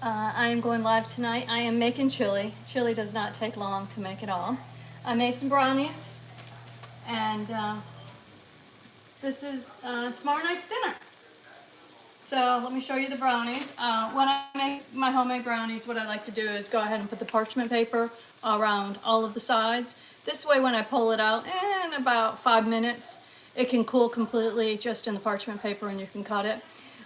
I am going live tonight. I am making chili. Chili does not take long to make at all. I made some brownies, and this is tomorrow night's dinner. So let me show you the brownies. When I make my homemade brownies, what I like to do is go ahead and put the parchment paper around all of the sides. This way when I pull it out in about 5 minutes, it can cool completely just in the parchment paper and you can cut it.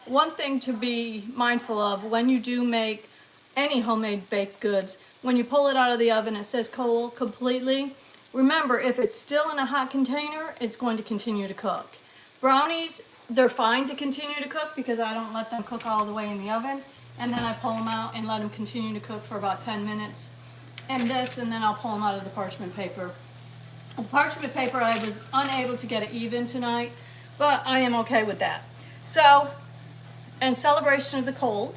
One thing to be mindful of when you do make any homemade baked goods, when you pull it out of the oven, it says cool completely. Remember, if it's still in a hot container, it's going to continue to cook. Brownies, they're fine to continue to cook because I don't let them cook all the way in the oven. And then I pull them out and let them continue to cook for about 10 minutes. And then I'll pull them out of the parchment paper. The parchment paper, I was unable to get it even tonight, but I am okay with that. So, in celebration of the cold,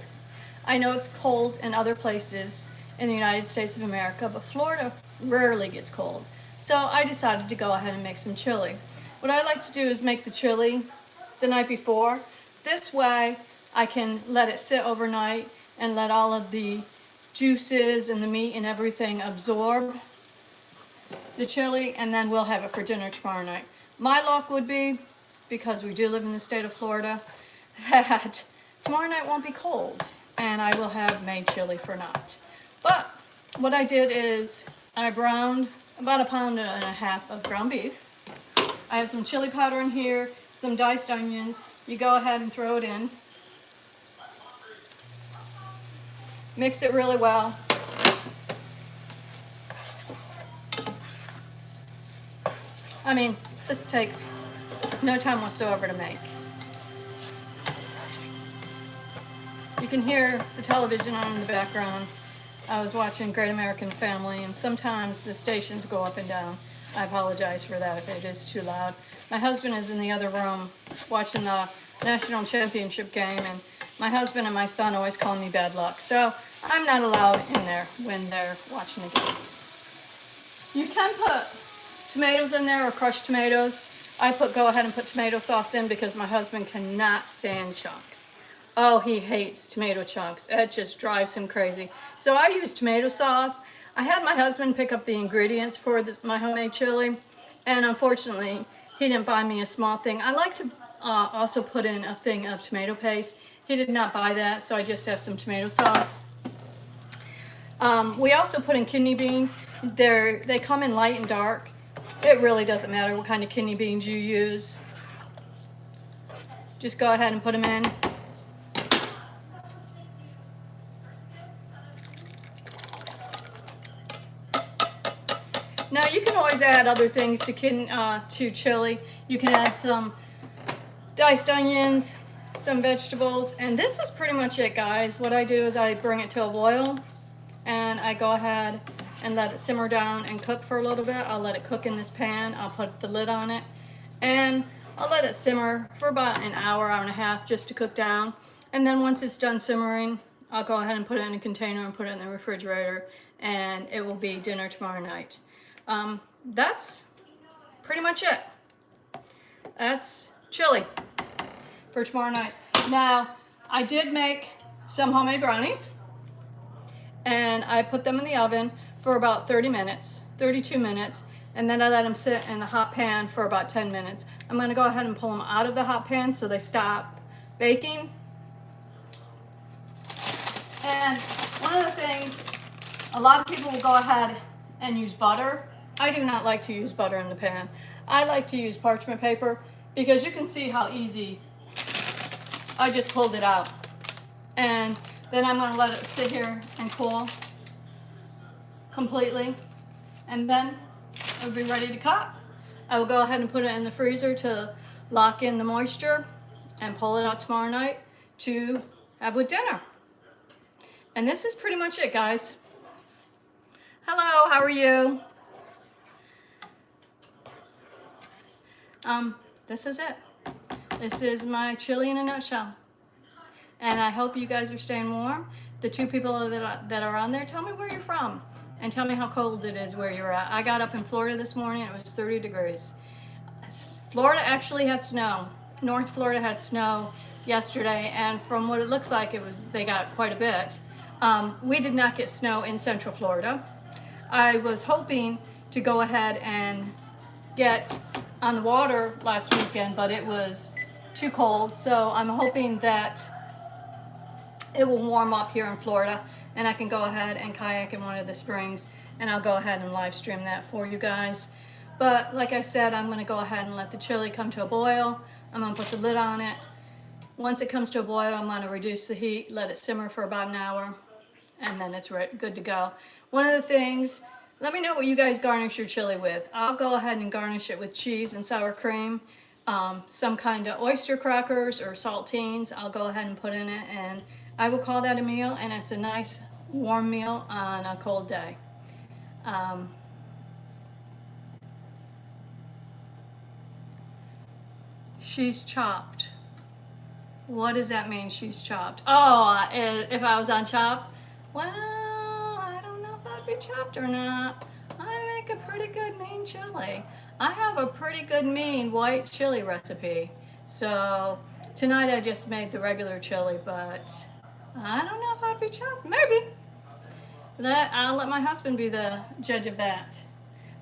I know it's cold in other places in the United States of America, but Florida rarely gets cold. So I decided to go ahead and make some chili. What I like to do is make the chili the night before. This way I can let it sit overnight and let all of the juices and the meat and everything absorb the chili, and then we'll have it for dinner tomorrow night. My luck would be, because we do live in the state of Florida, that tomorrow night won't be cold and I will have made chili for night. But what I did is I browned about 1.5 pounds of ground beef. I have some chili powder in here, some diced onions. You go ahead and throw it in. Mix it really well. I mean, this takes no time whatsoever to make. You can hear the television on in the background. I was watching Great American Family, and sometimes the stations go up and down. I apologize for that if it is too loud. My husband is in the other room watching the national championship game, and my husband and my son always call me bad luck. So I'm not allowed in there when they're watching the game. You can put tomatoes in there or crushed tomatoes. Go ahead and put tomato sauce in because my husband cannot stand chunks. Oh, he hates tomato chunks. It just drives him crazy. So I use tomato sauce. I had my husband pick up the ingredients for my homemade chili, and unfortunately, he didn't buy me a small thing. I like to also put in a thing of tomato paste. He did not buy that, so I just have some tomato sauce. We also put in kidney beans. They come in light and dark. It really doesn't matter what kind of kidney beans you use. Just go ahead and put them in. Now you can always add other things to chili. You can add some diced onions, some vegetables, and this is pretty much it, guys. What I do is I bring it to a boil, and I go ahead and let it simmer down and cook for a little bit. I'll let it cook in this pan. I'll put the lid on it, and I'll let it simmer for about an hour, hour and a half, just to cook down. And then once it's done simmering, I'll go ahead and put it in a container and put it in the refrigerator, and it will be dinner tomorrow night. That's pretty much it. That's chili for tomorrow night. Now, I did make some homemade brownies, and I put them in the oven for about 30 minutes, 32 minutes, and then I let them sit in the hot pan for about 10 minutes. I'm gonna go ahead and pull them out of the hot pan so they stop baking. And one of the things, a lot of people will go ahead and use butter. I do not like to use butter in the pan. I like to use parchment paper because you can see how easy I just pulled it out. And then I'm gonna let it sit here and cool completely. And then it'll be ready to cut. I will go ahead and put it in the freezer to lock in the moisture and pull it out tomorrow night to have with dinner. And this is pretty much it, guys. Hello, how are you? This is it. This is my chili in a nutshell. And I hope you guys are staying warm. The two people that are on there, tell me where you're from and tell me how cold it is where you're at. I got up in Florida this morning, it was 30 degrees. Florida actually had snow. North Florida had snow yesterday, and from what it looks like, they got quite a bit. We did not get snow in Central Florida. I was hoping to go ahead and get on the water last weekend, but it was too cold, so I'm hoping that it will warm up here in Florida and I can go ahead and kayak in one of the springs, and I'll go ahead and live stream that for you guys. But like I said, I'm going to go ahead and let the chili come to a boil. I'm going to put the lid on it. Once it comes to a boil, I'm going to reduce the heat, let it simmer for about an hour, and then it's good to go. One of the things, let me know what you guys garnish your chili with. I'll go ahead and garnish it with cheese and sour cream, some kind of oyster crackers or saltines. I'll go ahead and put in it, and I will call that a meal, and it's a nice warm meal on a cold day. She's chopped. What does that mean, she's chopped? Oh, if I was on Chopped? Well, I don't know if I'd be chopped or not. I make a pretty good mean chili. I have a pretty good mean white chili recipe. So tonight I just made the regular chili, but I don't know if I'd be chopped. Maybe. I'll let my husband be the judge of that.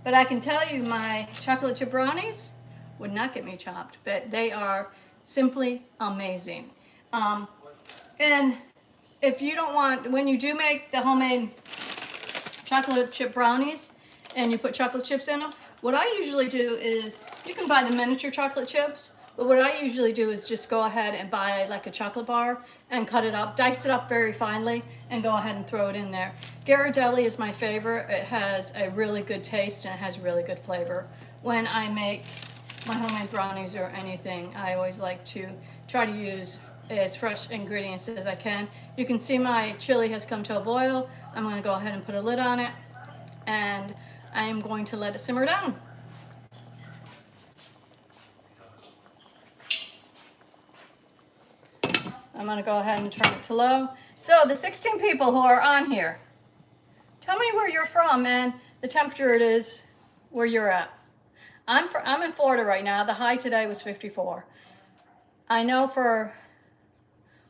But I can tell you my chocolate chip brownies would not get me chopped, but they are simply amazing. And if you don't want, when you do make the homemade chocolate chip brownies and you put chocolate chips in them, what I usually do is, you can buy the miniature chocolate chips, but what I usually do is just go ahead and buy like a chocolate bar and cut it up, dice it up very finely, and go ahead and throw it in there. Ghirardelli is my favorite. It has a really good taste and it has really good flavor. When I make my homemade brownies or anything, I always like to try to use as fresh ingredients as I can. You can see my chili has come to a boil. I'm going to go ahead and put a lid on it, and I am going to let it simmer down. I'm going to go ahead and turn it to low. So the 16 people who are on here, tell me where you're from and the temperature it is where you're at. I'm in Florida right now. The high today was 54. I know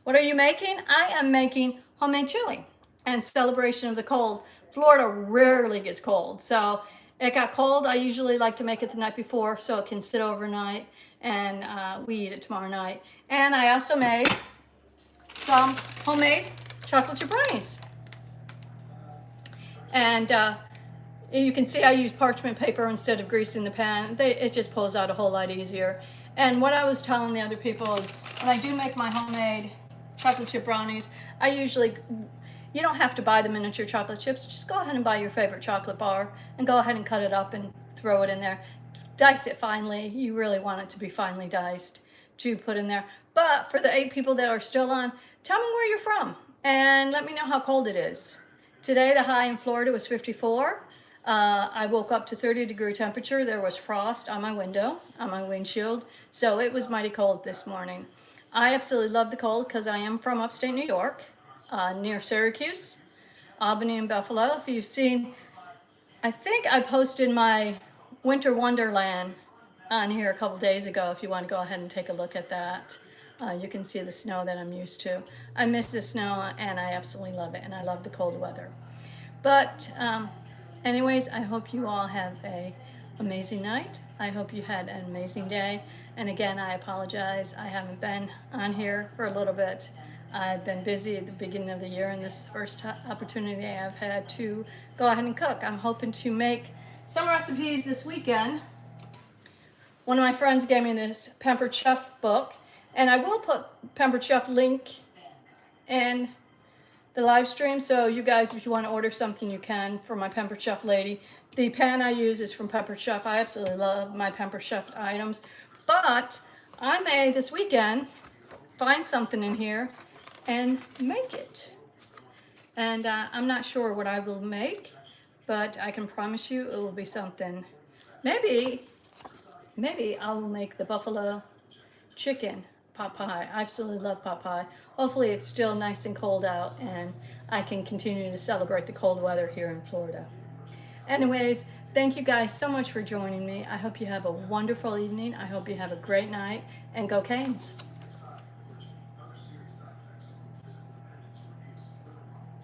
what are you making? I am making homemade chili and celebration of the cold. Florida rarely gets cold. So it got cold. I usually like to make it the night before so it can sit overnight, and we eat it tomorrow night. And I also made some homemade chocolate chip brownies. And you can see I use parchment paper instead of greasing the pan. It just pulls out a whole lot easier. And what I was telling the other people is, when I do make my homemade chocolate chip brownies, you don't have to buy the miniature chocolate chips. Just go ahead and buy your favorite chocolate bar and go ahead and cut it up and throw it in there. Dice it finely. You really want it to be finely diced to put in there. But for the 8 people that are still on, tell me where you're from and let me know how cold it is. Today the high in Florida was 54. I woke up to 30-degree temperature. There was frost on my window, on my windshield, so it was mighty cold this morning. I absolutely love the cold because I am from upstate New York, near Syracuse, Albany, and Buffalo. If you've seen, I think I posted my Winter Wonderland on here a couple days ago. If you want to go ahead and take a look at that, you can see the snow that I'm used to. I miss the snow and I absolutely love it, and I love the cold weather. But anyways, I hope you all have an amazing night. I hope you had an amazing day. And again, I apologize. I haven't been on here for a little bit. I've been busy at the beginning of the year, and this first opportunity I've had to go ahead and cook. I'm hoping to make some recipes this weekend. One of my friends gave me this Pampered Chef book, and I will put Pampered Chef link in the live stream, so you guys, if you want to order something, you can, for my Pampered Chef lady. The pan I use is from Pampered Chef. I absolutely love my Pampered Chef items, but I may this weekend find something in here and make it. And I'm not sure what I will make, but I can promise you it will be something. Maybe I will make the buffalo chicken pot pie. I absolutely love pot pie. Hopefully it's still nice and cold out and I can continue to celebrate the cold weather here in Florida. Anyways, thank you guys so much for joining me. I hope you have a wonderful evening. I hope you have a great night, and go Canes.